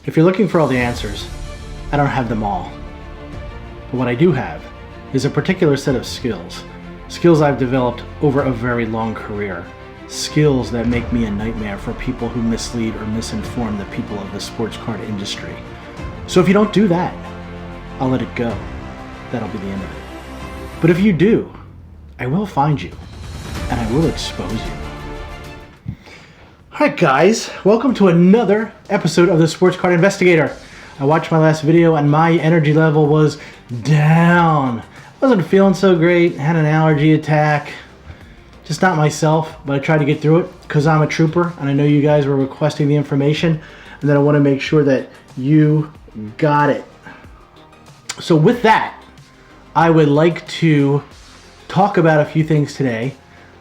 If you're looking for all the answers, I don't have them all. But what I do have is a particular set of skills. Skills I've developed over a very long career. Skills that make me a nightmare for people who mislead or misinform the people of the sports card industry. So if you don't do that, I'll let it go. That'll be the end of it. But if you do, I will find you, and I will expose you. Alright guys, welcome to another episode of the Sports Card Investigator. I watched my last video and my energy level was down. Wasn't feeling so great, had an allergy attack. Just not myself, but I tried to get through it because I'm a trooper and I know you guys were requesting the information and that I want to make sure that you got it. So with that, I would like to talk about a few things today.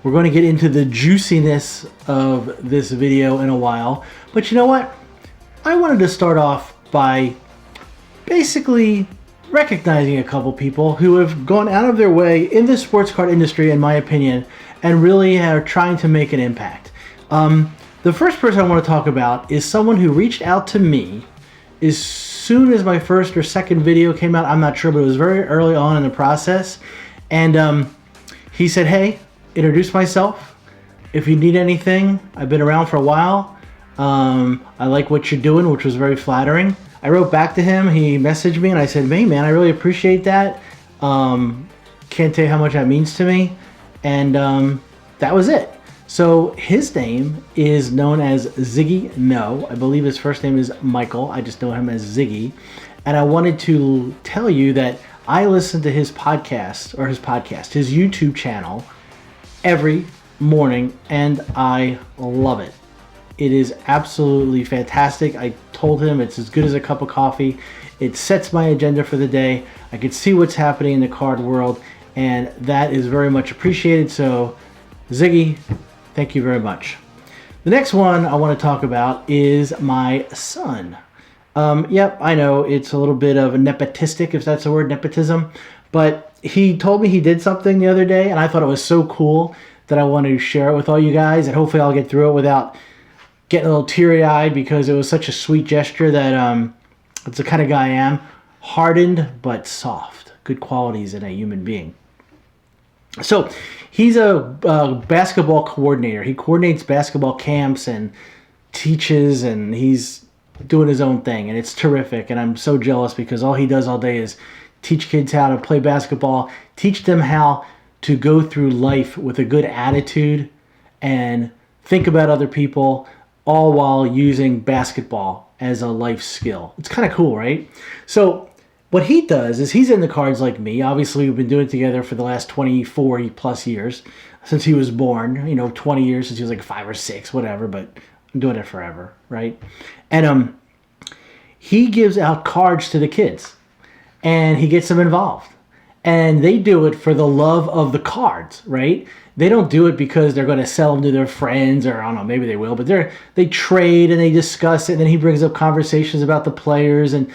We're going to get into the juiciness of this video in a while, but you know what? I wanted to start off by basically recognizing a couple people who have gone out of their way in the sports card industry, in my opinion, and really are trying to make an impact. The first person I want to talk about is someone who reached out to me as soon as my first or second video came out. I'm not sure, but it was very early on in the process. And he said, hey, introduce myself. If you need anything, I've been around for a while. I like what you're doing, which was very flattering. I wrote back to him. He messaged me and I said, hey man, I really appreciate that. Can't tell you how much that means to me. And that was it. So his name is known as Ziggy No. I believe his first name is Michael. I just know him as Ziggy. And I wanted to tell you that I listen to his podcast, his YouTube channel every morning, and I love it. It is absolutely fantastic. I told him it's as good as a cup of coffee. It sets my agenda for the day. I can see what's happening in the card world, and that is very much appreciated. So, Ziggy, thank you very much. The next one I want to talk about is my son. Yep, I know it's a little bit of a nepotistic, if that's the word, nepotism, but he told me he did something the other day, and I thought it was so cool that I wanted to share it with all you guys, and hopefully I'll get through it without getting a little teary-eyed, because it was such a sweet gesture that it's the kind of guy I am. Hardened but soft. Good qualities in a human being. So he's a basketball coordinator. He coordinates basketball camps and teaches, and he's doing his own thing, and it's terrific. And I'm so jealous because all he does all day is teach kids how to play basketball, teach them how to go through life with a good attitude and think about other people, all while using basketball as a life skill. It's kind of cool, right? So what he does is he's in the cards like me. Obviously, we've been doing it together for the last 24 plus years since he was born. 20 years since he was like 5 or 6, whatever, but I'm doing it forever, right? And he gives out cards to the kids, and he gets them involved. And they do it for the love of the cards, right? They don't do it because they're going to sell them to their friends, or I don't know, maybe they will, but they trade and they discuss it, and then he brings up conversations about the players, and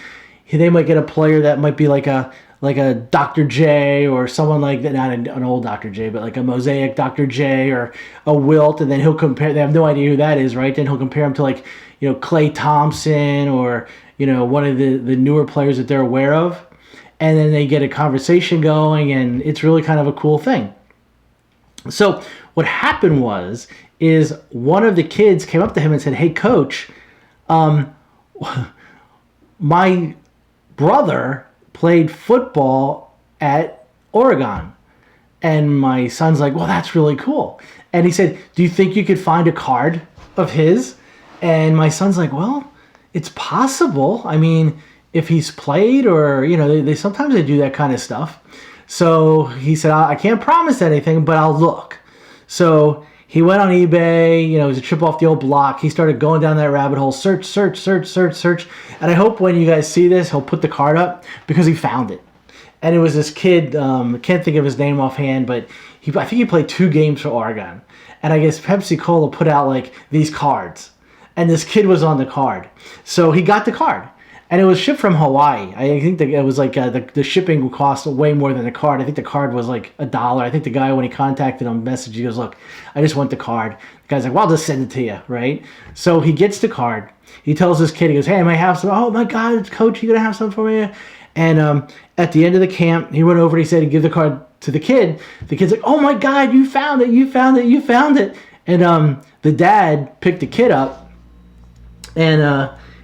they might get a player that might be like a Dr. J, or someone like that, not an old Dr. J, but like a Mosaic Dr. J or a Wilt, and then he'll compare, they have no idea who that is, right? Then he'll compare him to like, Klay Thompson, or, one of the newer players that they're aware of. And then they get a conversation going, and it's really kind of a cool thing. So what happened is one of the kids came up to him and said, hey, coach, my brother played football at Oregon. And my son's like, well, that's really cool. And he said, do you think you could find a card of his? And my son's like, well, it's possible. I mean, if he's played, or, they sometimes they do that kind of stuff. So he said, I can't promise anything, but I'll look. So he went on eBay, it was a trip off the old block. He started going down that rabbit hole, search. And I hope when you guys see this, he'll put the card up, because he found it. And it was this kid, I can't think of his name offhand, but I think he played 2 games for Oregon. And I guess Pepsi-Cola put out like these cards. And this kid was on the card. So he got the card. And it was shipped from Hawaii. I think that it was like the shipping cost way more than the card. I think the card was like $1. I think the guy, when he contacted him, messaged, he goes, "Look, I just want the card." The guy's like, "Well, I'll just send it to you," right? So he gets the card. He tells this kid, he goes, "Hey, I might have some." "Oh my God, coach, you gonna have some for me?" And at the end of the camp, he went over and he said he'd give the card to the kid. The kid's like, "Oh my God, you found it, you found it, you found it." And the dad picked the kid up, and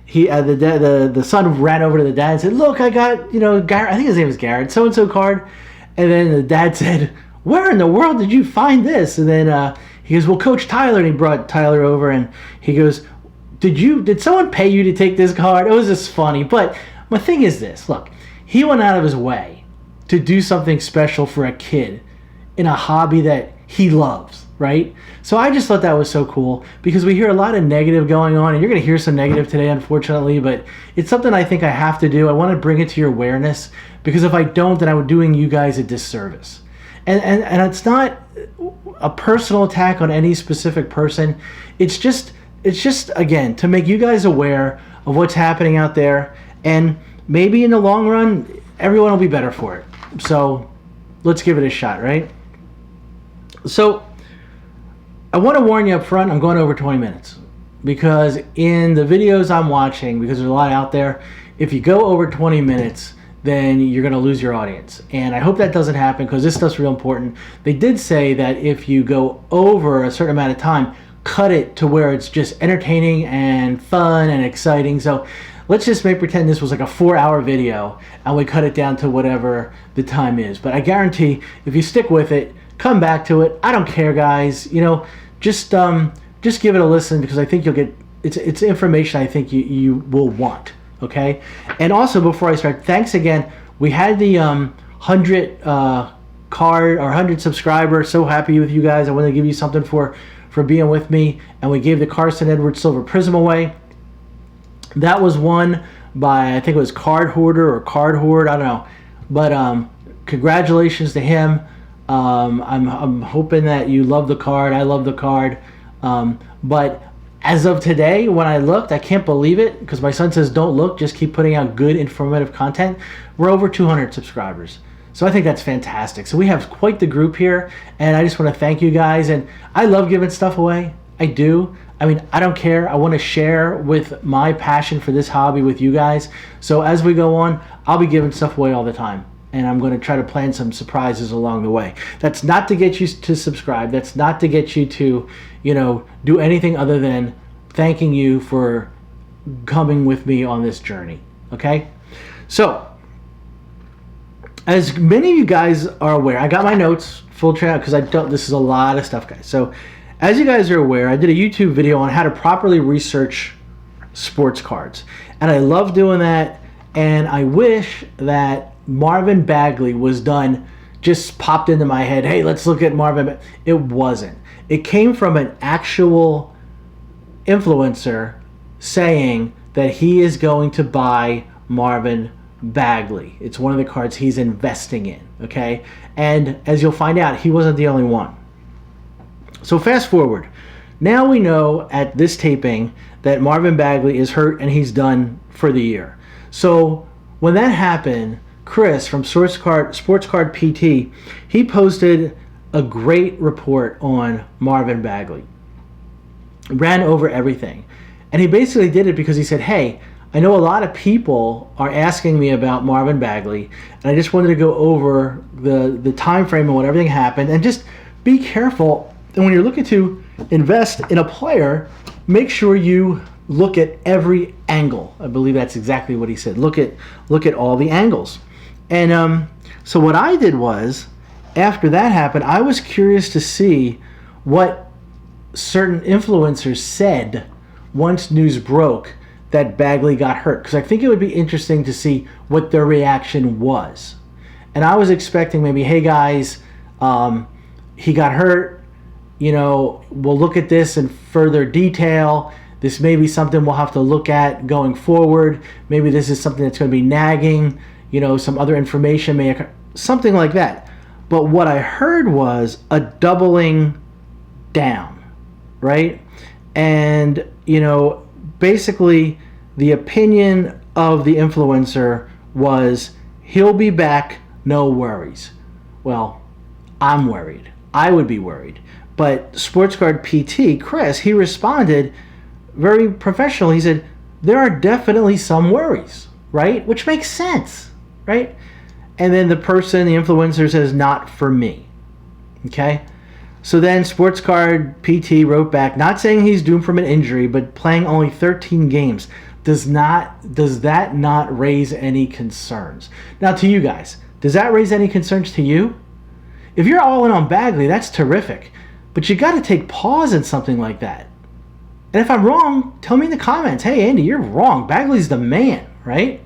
the son ran over to the dad and said, "Look, I got, Garrett, I think his name was Garrett, so-and-so card." And then the dad said, "Where in the world did you find this?" And then he goes, "Well, Coach Tyler," and he brought Tyler over, and he goes, Did someone pay you to take this card?" It was just funny. But my thing is this, look, he went out of his way to do something special for a kid in a hobby that he loves, right? So I just thought that was so cool, because we hear a lot of negative going on, and you're going to hear some negative today, unfortunately, but it's something I think I have to do. I want to bring it to your awareness, because if I don't, then I'm doing you guys a disservice. And it's not a personal attack on any specific person. It's just again, to make you guys aware of what's happening out there, and maybe in the long run, everyone will be better for it. So let's give it a shot, right? So I want to warn you up front, I'm going over 20 minutes, because in the videos I'm watching, because there's a lot out there, if you go over 20 minutes, then you're going to lose your audience. And I hope that doesn't happen, because this stuff's real important. They did say that if you go over a certain amount of time, cut it to where it's just entertaining and fun and exciting. So let's just pretend this was like a 4-hour video, and we cut it down to whatever the time is. But I guarantee, if you stick with it, come back to it. I don't care, guys. Just give it a listen, because I think you'll get it's information I think you will want. Okay. And also, before I start, thanks again. We had the 100 card or 100 subscribers. So happy with you guys. I want to give you something for being with me, and we gave the Carson Edwards Silver Prism away. That was won by, I think it was Card Hoarder or Card Hoard, I don't know. But congratulations to him. I'm hoping that you love the card. I love the card. But as of today, when I looked, I can't believe it, because my son says don't look, just keep putting out good, informative content. We're over 200 subscribers. So I think that's fantastic. So we have quite the group here, and I just want to thank you guys. And I love giving stuff away. I do. I mean, I don't care. I want to share with my passion for this hobby with you guys. So as we go on, I'll be giving stuff away all the time, and I'm going to try to plan some surprises along the way. That's not to get you to subscribe. That's not to get you to, do anything other than thanking you for coming with me on this journey. Okay? So, as many of you guys are aware, I got my notes full track, because this is a lot of stuff, guys. So, as you guys are aware, I did a YouTube video on how to properly research sports cards. And I love doing that, and I wish that Marvin Bagley was done, just popped into my head, hey, let's look at Marvin. It wasn't. It came from an actual influencer saying that he is going to buy Marvin Bagley. It's one of the cards he's investing in, okay? And as you'll find out, he wasn't the only one. So fast forward. Now we know at this taping that Marvin Bagley is hurt and he's done for the year. So when that happened, Chris from Sports Card PT, he posted a great report on Marvin Bagley. Ran over everything. And he basically did it because he said, hey, I know a lot of people are asking me about Marvin Bagley, and I just wanted to go over the time frame and when everything happened, and just be careful. And when you're looking to invest in a player, make sure you look at every angle. I believe that's exactly what he said. Look at all the angles. And so what I did was, after that happened, I was curious to see what certain influencers said once news broke that Bagley got hurt, because I think it would be interesting to see what their reaction was. And I was expecting maybe, hey guys, he got hurt, we'll look at this in further detail. This may be something we'll have to look at going forward. Maybe this is something that's going to be nagging, some other information may occur, something like that. But what I heard was a doubling down, right? And, basically the opinion of the influencer was, he'll be back, no worries. Well, I'm worried. I would be worried. But Sports Card PT, Chris, he responded very professional. He said, there are definitely some worries, right? Which makes sense, right? And then the influencer says, not for me. Okay? So then Sports Card PT wrote back, not saying he's doomed from an injury, but playing only 13 games. Does that not raise any concerns? Now to you guys, does that raise any concerns to you? If you're all in on Bagley, that's terrific. But you got to take pause in something like that. And if I'm wrong, tell me in the comments. Hey, Andy, you're wrong. Bagley's the man, right?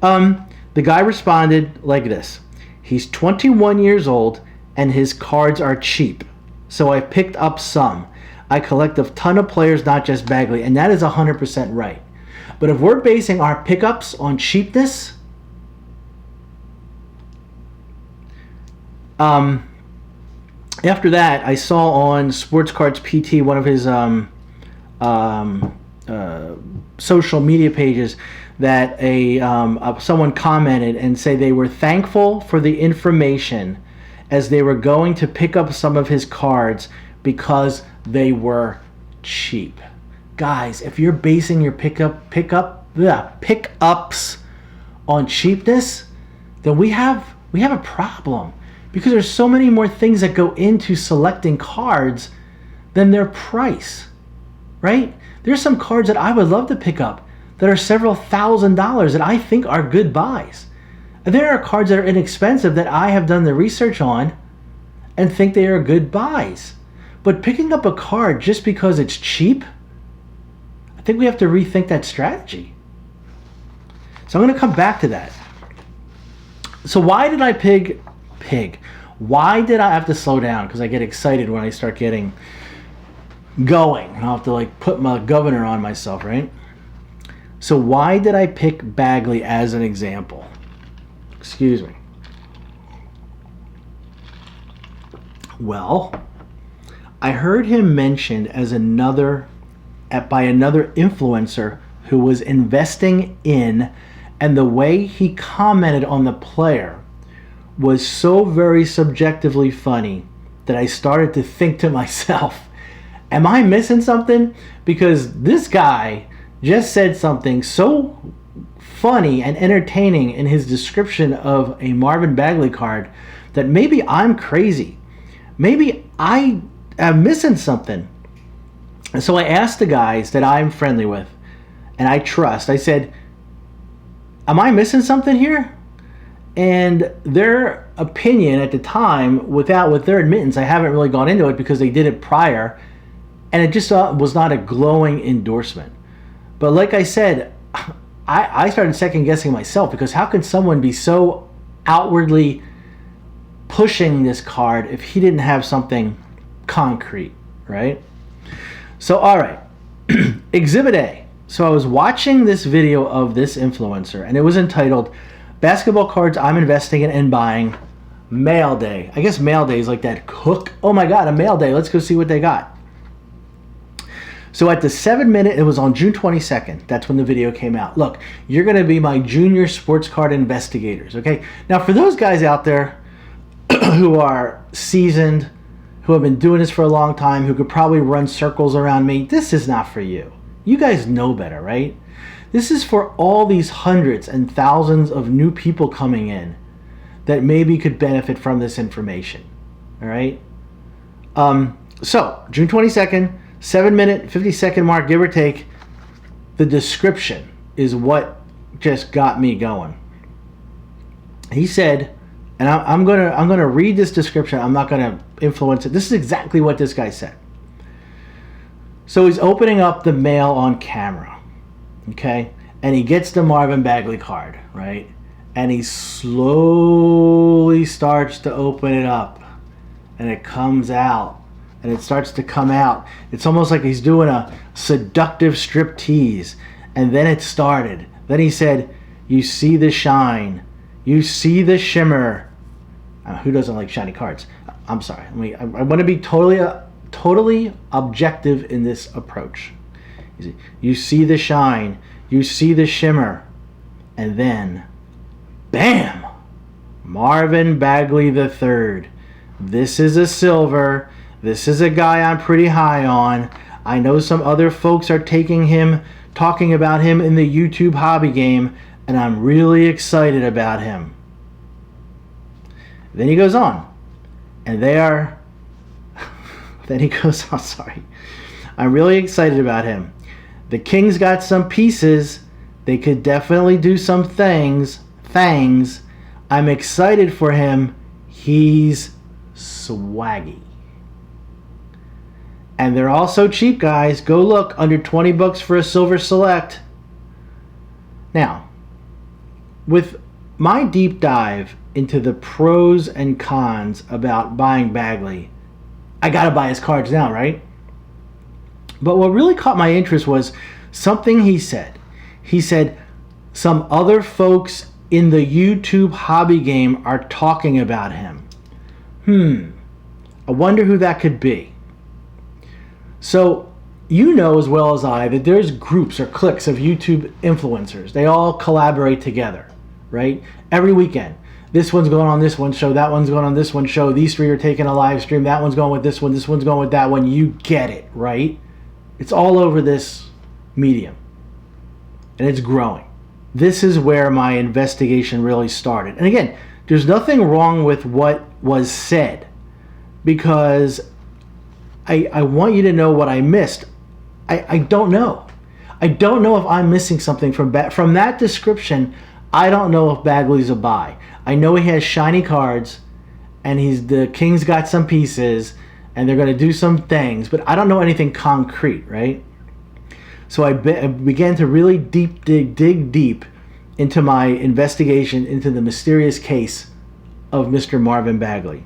The guy responded like this. He's 21 years old, and his cards are cheap. So I picked up some. I collect a ton of players, not just Bagley. And that is 100% right. But if we're basing our pickups on cheapness, after that, I saw on Sports Cards PT, one of his social media pages, that someone commented and say they were thankful for the information as they were going to pick up some of his cards because they were cheap. Guys, if you're basing your pickups on cheapness, then we have a problem, because there's so many more things that go into selecting cards than their price, right? There's some cards that I would love to pick up that are several $1,000s that I think are good buys. And there are cards that are inexpensive that I have done the research on and think they are good buys. But picking up a card just because it's cheap, I think we have to rethink that strategy. So I'm going to come back to that. So why did I pig? Why did I have to slow down? Because I get excited when I start getting going. I'll have to like put my governor on myself, right? So why did I pick Bagley as an example? Excuse me. Well, I heard him mentioned as by another influencer who was investing in, and the way he commented on the player was so very subjectively funny that I started to think to myself, am I missing something? Because this guy just said something so funny and entertaining in his description of a Marvin Bagley card that maybe I'm crazy. Maybe I am missing something. And so I asked the guys that I'm friendly with and I trust, I said, am I missing something here? And their opinion at the time, with their admittance, I haven't really gone into it because they did it prior, and it just was not a glowing endorsement. But like I said, I started second guessing myself, because how can someone be so outwardly pushing this card if he didn't have something concrete, right? So, all right, Exhibit A. So I was watching this video of this influencer, and it was entitled Basketball Cards I'm Investing in and Buying, Mail Day. I guess Mail Day is like that hook. Oh my God, a Mail Day. Let's go see what they got. So at the 7-minute, it was on June 22nd. That's when the video came out. Look, you're going to be my junior sports card investigators, okay? Now, for those guys out there who are seasoned, who have been doing this for a long time, who could probably run circles around me, this is not for you. You guys know better, right? This is for all these hundreds and thousands of new people coming in that maybe could benefit from this information, all right? So, June 22nd, 7-minute, 50-second mark, give or take. The description is what just got me going. He said, and I'm gonna read this description. I'm not gonna influence it. This is exactly what this guy said. So he's opening up the mail on camera, okay, and he gets the Marvin Bagley card, right, and he slowly starts to open it up, and it comes out. And it starts to come out. It's almost like he's doing a seductive striptease. And then it started. Then he said, you see the shine. You see the shimmer. Who doesn't like shiny cards? I'm sorry. I want to be totally objective in this approach. You see the shine. You see the shimmer. And then, bam! Marvin Bagley III. This is a silver. This is a guy I'm pretty high on. I know some other folks are talking about him in the YouTube hobby game, and I'm really excited about him. Then he goes on. And then he goes on, sorry. I'm really excited about him. The Kings got some pieces. They could definitely do some things. I'm excited for him. He's swaggy. And they're also cheap, guys. Go look, under 20 bucks for a silver select. Now, with my deep dive into the pros and cons about buying Bagley, I gotta buy his cards now, right? But what really caught my interest was something he said. He said, some other folks in the YouTube hobby game are talking about him. I wonder who that could be. So, you know as well as I that there's groups or cliques of YouTube influencers. They all collaborate together, right? Every weekend. This one's going on this one show, that one's going on this one show, these three are taking a live stream, that one's going with this one's going with that one. You get it, right? It's all over this medium. And it's growing. This is where my investigation really started. And again, there's nothing wrong with what was said, because I want you to know what I missed. I don't know. I don't know if I'm missing something from that description. I don't know if Bagley's a buy. I know he has shiny cards, and the Kings got some pieces, and they're going to do some things, but I don't know anything concrete, right? So I began to really dig deep into my investigation into the mysterious case of Mr. Marvin Bagley.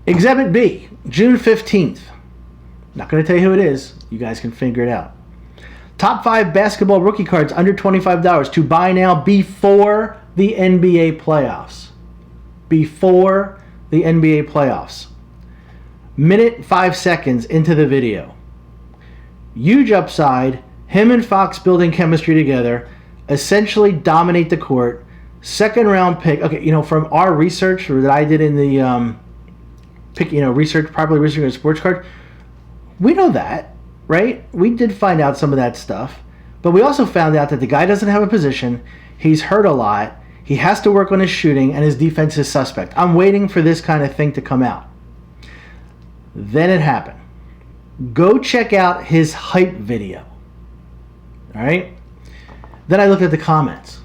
Exhibit B, June 15th. Not going to tell you who it is. You guys can figure it out. Top 5 basketball rookie cards under $25 to buy now before the NBA playoffs. Before the NBA playoffs. Minute 5 seconds into the video. Huge upside. Him and Fox building chemistry together. Essentially dominate the court. Second round pick. Okay, from our research that I did in the properly researching a sports card, we know that, right? We did find out some of that stuff, but we also found out that the guy doesn't have a position. He's hurt a lot. He has to work on his shooting, and his defense is suspect. I'm waiting for this kind of thing to come out. Then it happened. Go check out his hype video. All right? Then I looked at the comments.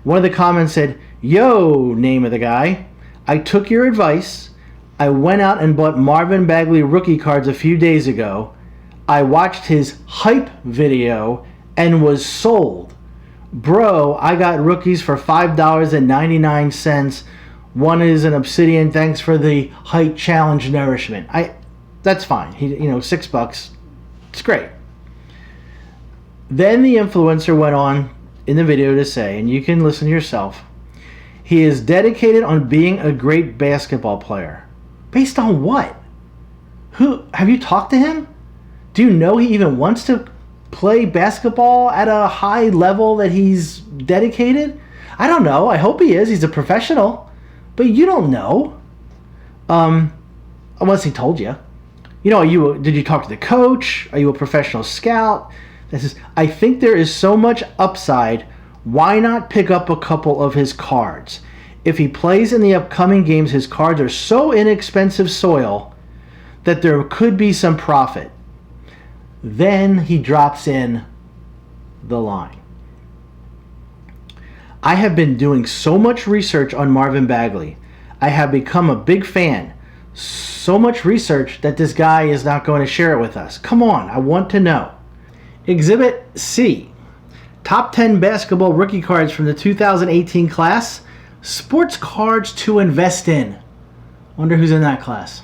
One of the comments said, "Yo, name of the guy, I took your advice. I went out and bought Marvin Bagley rookie cards a few days ago. I watched his hype video and was sold. Bro, I got rookies for $5.99. One is an obsidian. Thanks for the height challenge nourishment." That's fine. $6. It's great. Then the influencer went on in the video to say, and you can listen yourself, he is dedicated on being a great basketball player. Based on what? Have you talked to him? Do you know he even wants to play basketball at a high level that he's dedicated? I don't know. I hope he is. He's a professional. But you don't know. Unless he told you. Did you talk to the coach? Are you a professional scout? I think there is so much upside. Why not pick up a couple of his cards? If he plays in the upcoming games, his cards are so inexpensive soil that there could be some profit. Then he drops in the line. I have been doing so much research on Marvin Bagley. I have become a big fan. So much research that this guy is not going to share it with us. Come on, I want to know. Exhibit C. Top 10 basketball rookie cards from the 2018 class. Sports cards to invest in. Wonder who's in that class.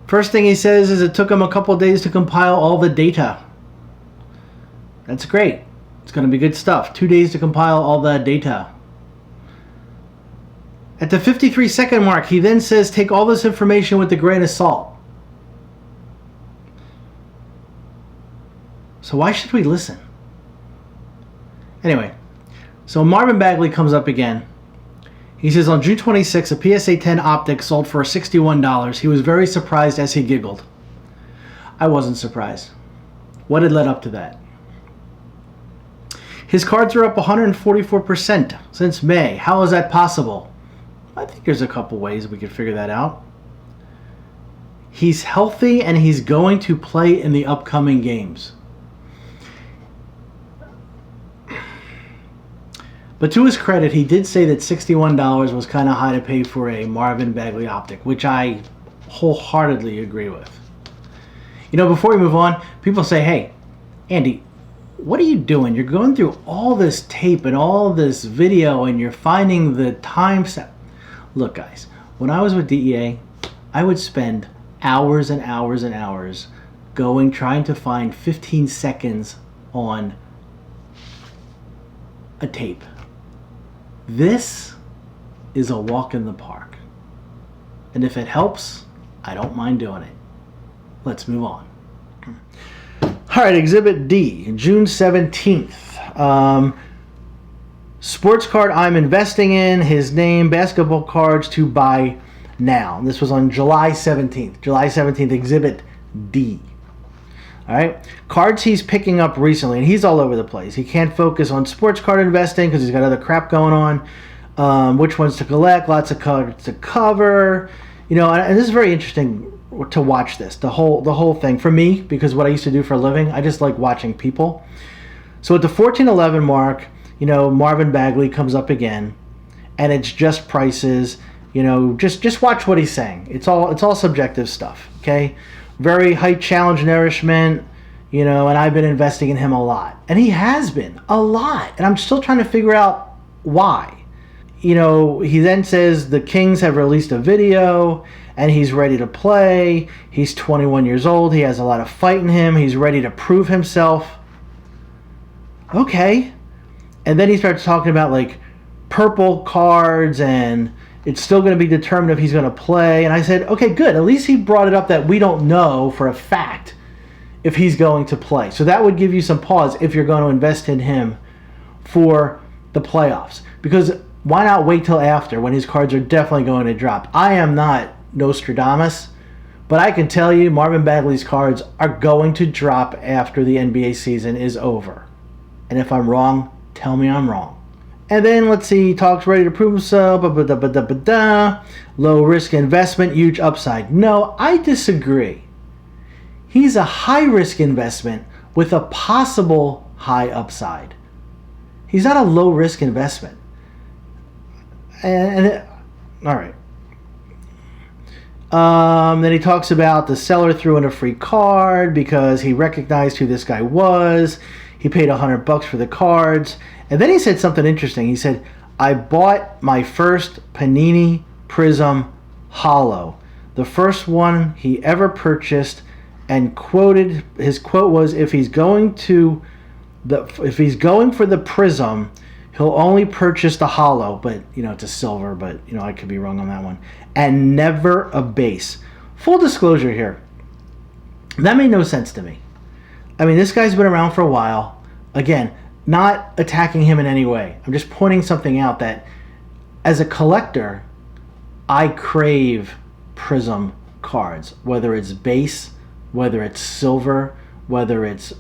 First thing he says is it took him a couple days to compile all the data. That's great. It's going to be good stuff. 2 days to compile all the data. At the 53-second mark, he then says take all this information with a grain of salt. So why should we listen? Anyway, so Marvin Bagley comes up again. He says on June 26, a PSA 10 optic sold for $61. He was very surprised as he giggled. I wasn't surprised. What had led up to that? His cards are up 144% since May. How is that possible? I think there's a couple ways we could figure that out. He's healthy and he's going to play in the upcoming games. But to his credit, he did say that $61 was kind of high to pay for a Marvin Bagley optic, which I wholeheartedly agree with. You know, before we move on, people say, hey, Andy, what are you doing? You're going through all this tape and all this video and you're finding the time step. Look, guys, when I was with DEA, I would spend hours and hours and hours trying to find 15 seconds on a tape. This is a walk in the park. And if it helps, I don't mind doing it. Let's move on. All right, Exhibit D, June 17th. Sports card I'm investing in, his name, basketball cards to buy now. This was on July 17th. July 17th, Exhibit D. All right, cards he's picking up recently, and he's all over the place. He can't focus on sports card investing because he's got other crap going on. Which ones to collect, lots of cards to cover. You know, and this is very interesting to watch this, the whole thing. For me, because what I used to do for a living, I just like watching people. So at the 1411 mark, you know, Marvin Bagley comes up again, and it's just prices. You know, just watch what he's saying. It's all subjective stuff, okay? Very height challenge nourishment, you know, and I've been investing in him a lot. And he has been, a lot. And I'm still trying to figure out why. You know, he then says the Kings have released a video and he's ready to play. He's 21 years old. He has a lot of fight in him. He's ready to prove himself. Okay. And then he starts talking about like purple cards and it's still going to be determined if he's going to play. And I said, okay, good. At least he brought it up that we don't know for a fact if he's going to play. So that would give you some pause if you're going to invest in him for the playoffs. Because why not wait till after when his cards are definitely going to drop? I am not Nostradamus, but I can tell you Marvin Bagley's cards are going to drop after the NBA season is over. And if I'm wrong, tell me I'm wrong. And then, let's see, he talks ready to prove himself, low risk investment, huge upside. No, I disagree. He's a high risk investment with a possible high upside. He's not a low risk investment. All right. Then he talks about the seller threw in a free card because he recognized who this guy was. He paid $100 for the cards. And then he said something interesting. He said, I bought my first Panini Prism Holo. The first one he ever purchased, and his quote was, if he's going for the Prism, he'll only purchase the Holo. But, you know, it's a silver, but, you know, I could be wrong on that one. And never a base. Full disclosure here. That made no sense to me. I mean, this guy's been around for a while. Again, not attacking him in any way. I'm just pointing something out that as a collector, I crave Prism cards. Whether it's base, whether it's silver, whether it's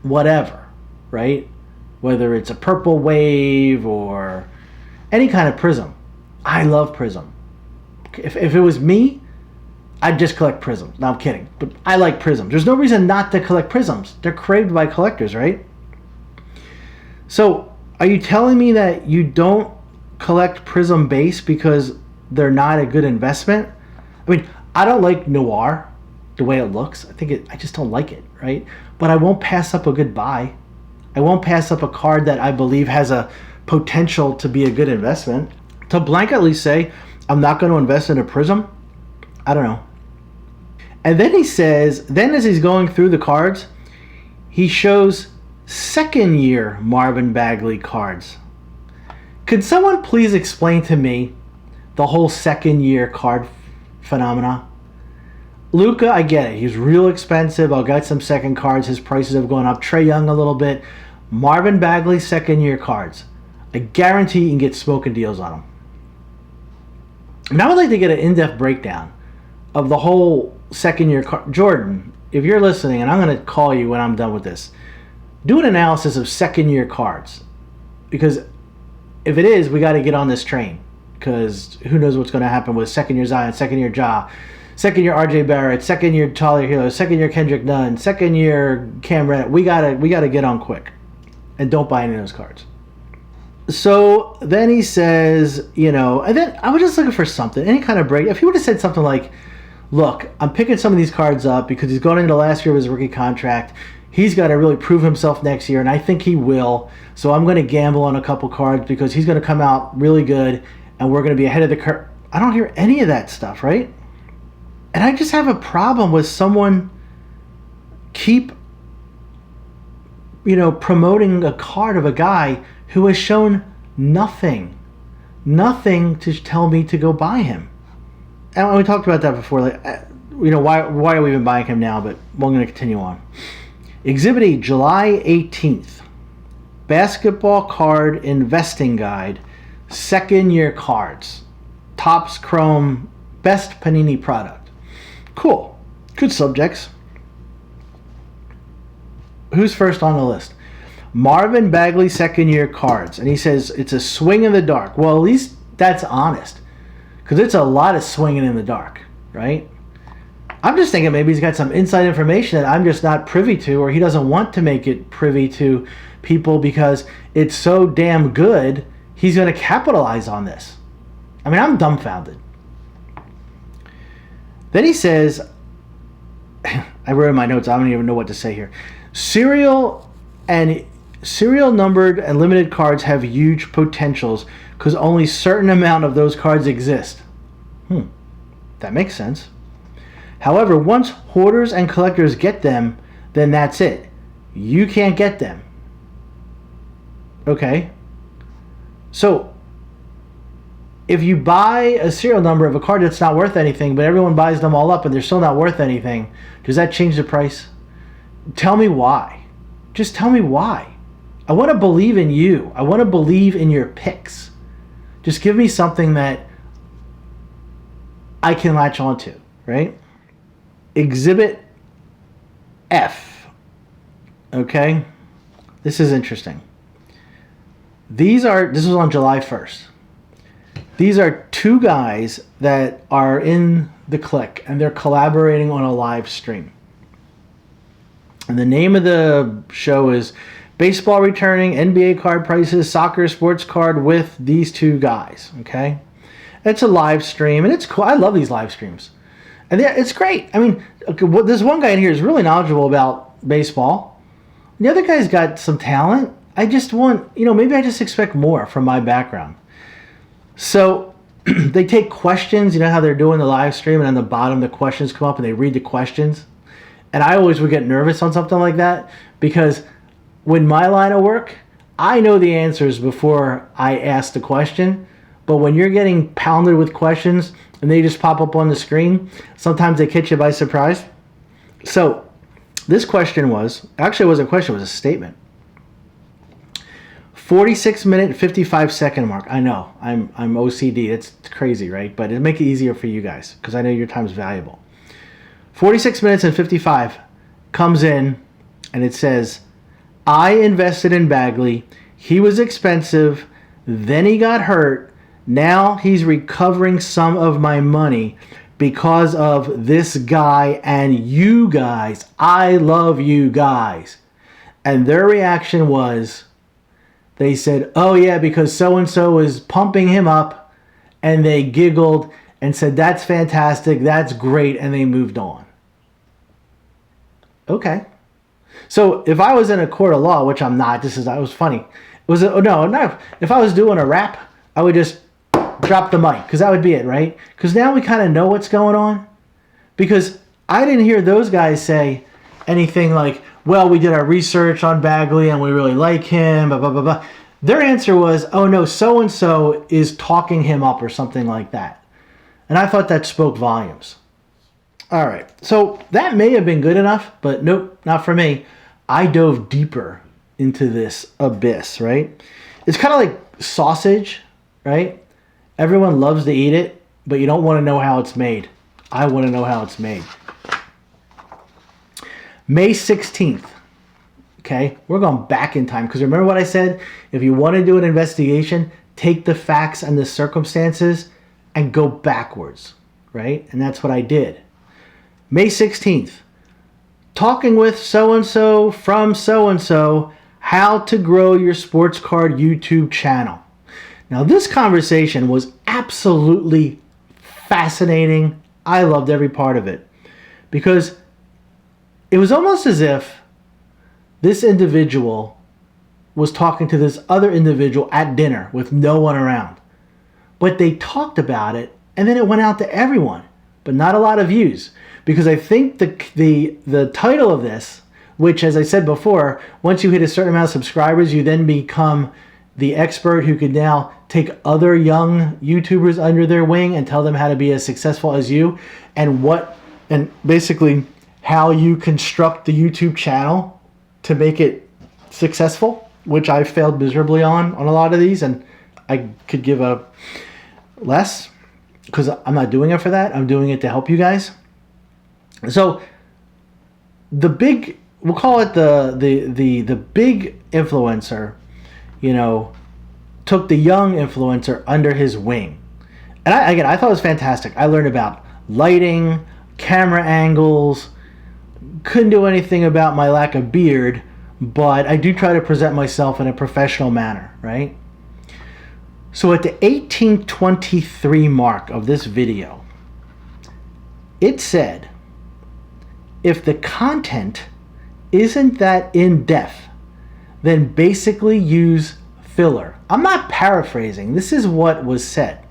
whatever, right? Whether it's a purple wave or any kind of Prism. I love Prism. If it was me, I'd just collect Prisms. No, I'm kidding. But I like Prisms. There's no reason not to collect Prisms. They're craved by collectors, right? So, are you telling me that you don't collect Prism base because they're not a good investment? I mean, I don't like Noir, the way it looks. I just don't like it, right? But I won't pass up a good buy. I won't pass up a card that I believe has a potential to be a good investment. To blanketly say, I'm not going to invest in a Prism, I don't know. And then he says, then as he's going through the cards, he shows second year Marvin Bagley cards. Could someone please explain to me the whole second year card phenomena? Luka, I get it. He's real expensive. I'll get some second cards. His prices have gone up. Trae Young a little bit. Marvin Bagley second-year cards. I guarantee you can get smoking deals on them. And I would like to get an in-depth breakdown of the whole second-year card. Jordan, if you're listening, and I'm going to call you when I'm done with this, do an analysis of second-year cards. Because if it is, we got to get on this train. Because who knows what's going to happen with second-year Zion, second-year Ja, second-year R.J. Barrett, second-year Tyler Hero, second-year Kendrick Nunn, second-year Cam Reddish. We gotta get on quick. And don't buy any of those cards. So then he says, and then I was just looking for something, any kind of break. If he would have said something like, look, I'm picking some of these cards up because he's going into the last year of his rookie contract. He's got to really prove himself next year, and I think he will. So I'm going to gamble on a couple cards because he's going to come out really good, and we're going to be ahead of the curve. I don't hear any of that stuff, right? And I just have a problem with someone keep promoting a card of a guy who has shown nothing to tell me to go buy him. And we talked about that before. Why are we even buying him now? But I'm going to continue on. Exhibit E, July 18th. Basketball Card Investing Guide. Second-year cards. Topps Chrome. Best Panini product. Cool. Good subjects. Who's first on the list? Marvin Bagley second-year cards. And he says it's a swing in the dark. Well, at least that's honest. Because it's a lot of swinging in the dark, right? I'm just thinking maybe he's got some inside information that I'm just not privy to, or he doesn't want to make it privy to people because it's so damn good, he's going to capitalize on this. I mean, I'm dumbfounded. Then he says, I wrote in my notes, I don't even know what to say here. Serial numbered and limited cards have huge potentials because only a certain amount of those cards exist. That makes sense. However, once hoarders and collectors get them, then that's it. You can't get them. Okay. So, if you buy a serial number of a card that's not worth anything, but everyone buys them all up and they're still not worth anything, does that change the price? Tell me why. Just tell me why. I want to believe in you. I want to believe in your picks. Just give me something that I can latch onto, right? Exhibit F. Okay? This is interesting. This was on July 1st. These are two guys that are in the clique and they're collaborating on a live stream. And the name of the show is Baseball Returning, NBA Card Prices, Soccer Sports Card with these two guys. Okay? It's a live stream and it's cool. I love these live streams. And it's great. I mean, this one guy in here is really knowledgeable about baseball. The other guy's got some talent. I just want, maybe I just expect more from my background. So they take questions, how they're doing the live stream, and on the bottom the questions come up and they read the questions. And I always would get nervous on something like that because when my line of work, I know the answers before I ask the question. But when you're getting pounded with questions and they just pop up on the screen, sometimes they catch you by surprise. So this question was, actually it wasn't a question, it was a statement. 46-minute, 55-second mark. I know, I'm OCD. It's crazy, right? But it'll make it easier for you guys because I know your time's valuable. 46 minutes and 55 comes in and it says, I invested in Bagley. He was expensive. Then he got hurt. Now he's recovering some of my money because of this guy and you guys. I love you guys. And their reaction was, they said, oh yeah, because so-and-so is pumping him up. And they giggled and said, that's fantastic, that's great, and they moved on. Okay. So if I was in a court of law, which I'm not, that was funny. If I was doing a rap, I would just drop the mic, because that would be it, right? Because now we kind of know what's going on. Because I didn't hear those guys say anything like, well, we did our research on Bagley and we really like him, blah, blah, blah, blah. Their answer was, oh no, so-and-so is talking him up or something like that. And I thought that spoke volumes. All right, so that may have been good enough, but nope, not for me. I dove deeper into this abyss, right? It's kind of like sausage, right? Everyone loves to eat it, but you don't want to know how it's made. I want to know how it's made. May 16th. Okay, we're going back in time because remember what I said? If you want to do an investigation, take the facts and the circumstances and go backwards, right? And that's what I did. May 16th. Talking with so-and-so from so-and-so, how to grow your sports card YouTube channel. Now this conversation was absolutely fascinating. I loved every part of it because it was almost as if this individual was talking to this other individual at dinner with no one around. But they talked about it and then it went out to everyone, but not a lot of views. Because I think the title of this, which as I said before, once you hit a certain amount of subscribers, you then become the expert who could now take other young YouTubers under their wing and tell them how to be as successful as you and basically how you construct the YouTube channel to make it successful, which I failed miserably on a lot of these, and I could give a less because I'm not doing it for that. I'm doing it to help you guys. So the big, we'll call it the big influencer, you know, took the young influencer under his wing. And I thought it was fantastic. I learned about lighting, camera angles, couldn't do anything about my lack of beard, but I do try to present myself in a professional manner, right? So at the 1823 mark of this video, it said, if the content isn't that in-depth, then basically use filler. I'm not paraphrasing. This is what was said.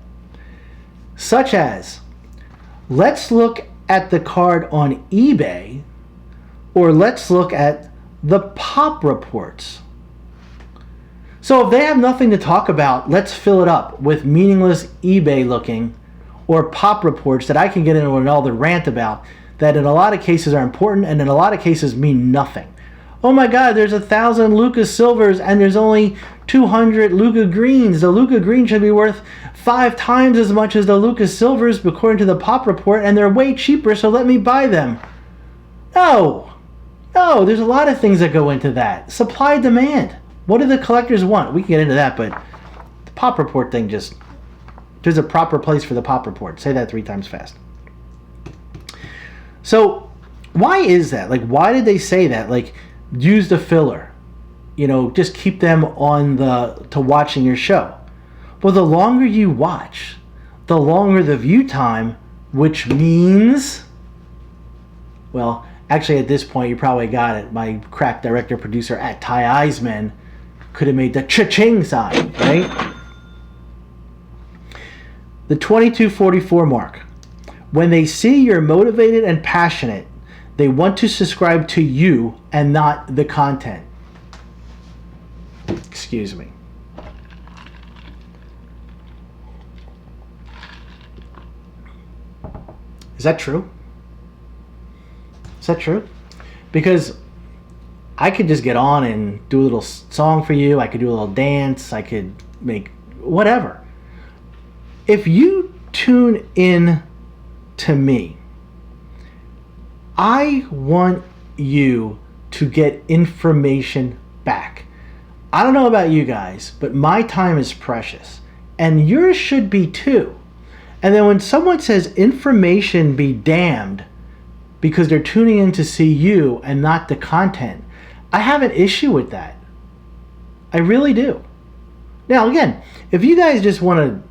Such as, let's look at the card on eBay, or let's look at the pop reports. So if they have nothing to talk about, let's fill it up with meaningless eBay looking or pop reports that I can get into another rant about that in a lot of cases are important and in a lot of cases mean nothing. Oh my God, there's 1,000 Lucas Silvers and there's only 200 Luka Greens. The Luka Green should be worth 5 times as much as the Lucas Silvers according to the pop report, and they're way cheaper, so let me buy them. No, there's a lot of things that go into that. Supply, demand. What do the collectors want? We can get into that, but the pop report thing just, there's a proper place for the pop report. Say that 3 times fast. So why is that? Like, why did they say that? Like, use the filler, you know, just keep them on to watching your show. Well, the longer you watch, the longer the view time, which means, well, actually at this point you probably got it. My crack director producer at Ty Eisman could have made the cha-ching sign, right? The 2244 mark. When they see you're motivated and passionate, they want to subscribe to you and not the content. Excuse me. Is that true? Is that true? Because I could just get on and do a little song for you. I could do a little dance. I could make whatever. If you tune in to me, I want you to get information back. I don't know about you guys, but my time is precious. And yours should be too. And then when someone says information be damned because they're tuning in to see you and not the content, I have an issue with that. I really do. Now again, if you guys just want to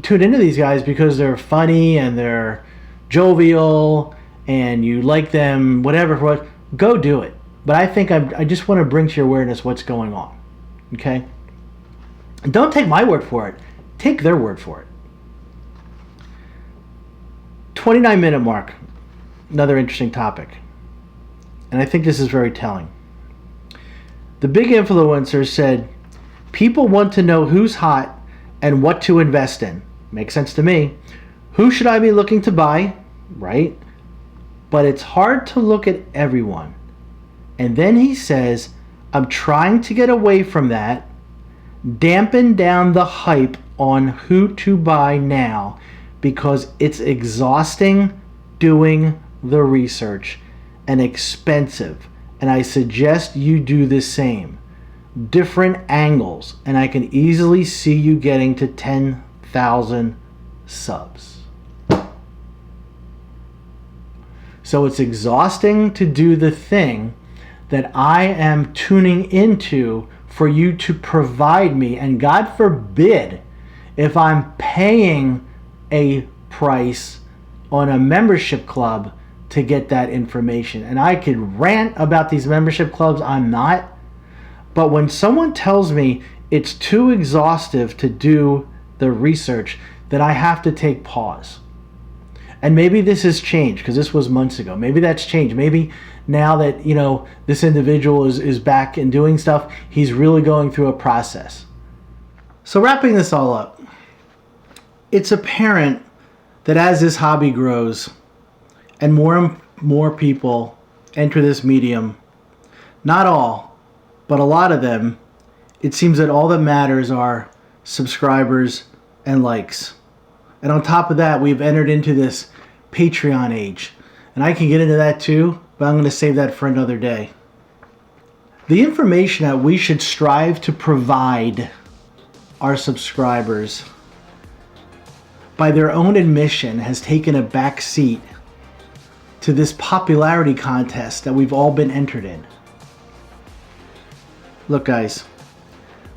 tune into these guys because they're funny and they're jovial and you like them, whatever, go do it. But I think I just want to bring to your awareness what's going on. Okay? And don't take my word for it. Take their word for it. 29-minute mark. Another interesting topic. And I think this is very telling. The big influencer said, people want to know who's hot and what to invest in. Makes sense to me. Who should I be looking to buy? Right? But it's hard to look at everyone. And then he says, I'm trying to get away from that, dampen down the hype on who to buy now, because it's exhausting doing the research and expensive. And I suggest you do the same. Different angles, and I can easily see you getting to 10,000 subs. So it's exhausting to do the thing that I am tuning into for you to provide me. And God forbid if I'm paying a price on a membership club to get that information. And I could rant about these membership clubs, I'm not. But when someone tells me it's too exhaustive to do the research, then I have to take pause. And maybe this has changed, because this was months ago. Maybe that's changed. Maybe now that, this individual is back and doing stuff, he's really going through a process. So wrapping this all up, it's apparent that as this hobby grows and more people enter this medium, not all, but a lot of them, it seems that all that matters are subscribers and likes. And on top of that, we've entered into this Patreon age. And I can get into that too, but I'm going to save that for another day. The information that we should strive to provide our subscribers, by their own admission, has taken a back seat to this popularity contest that we've all been entered in. Look, guys,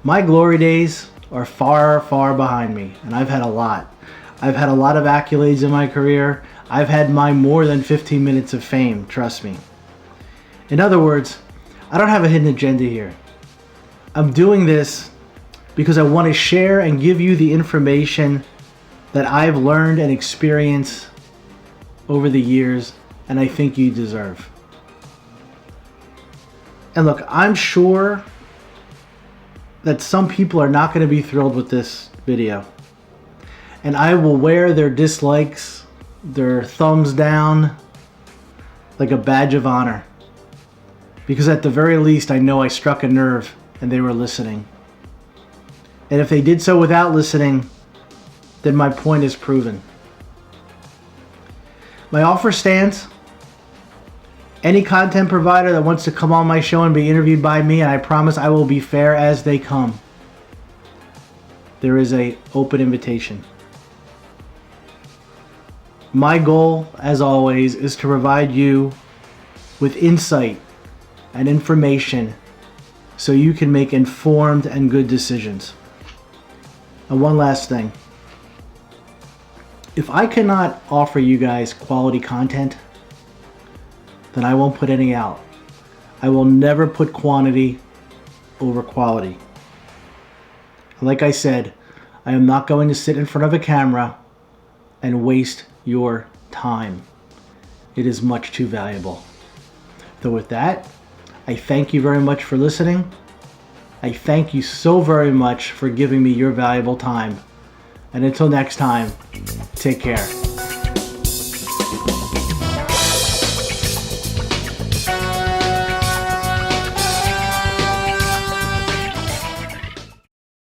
my glory days are far, far behind me, and I've had a lot. I've had a lot of accolades in my career. I've had my more than 15 minutes of fame, trust me. In other words, I don't have a hidden agenda here. I'm doing this because I want to share and give you the information that I've learned and experienced over the years, and I think you deserve. And look, I'm sure that some people are not going to be thrilled with this video. And I will wear their dislikes, their thumbs down, like a badge of honor. Because at the very least, I know I struck a nerve and they were listening. And if they did so without listening, then my point is proven. My offer stands. Any content provider that wants to come on my show and be interviewed by me, and I promise I will be fair as they come, there is an open invitation. My goal, as always, is to provide you with insight and information so you can make informed and good decisions. And one last thing. If I cannot offer you guys quality content, then I won't put any out. I will never put quantity over quality. Like I said, I am not going to sit in front of a camera and waste your time. It is much too valuable. So with that, I thank you very much for listening. I thank you so very much for giving me your valuable time. And until next time, take care.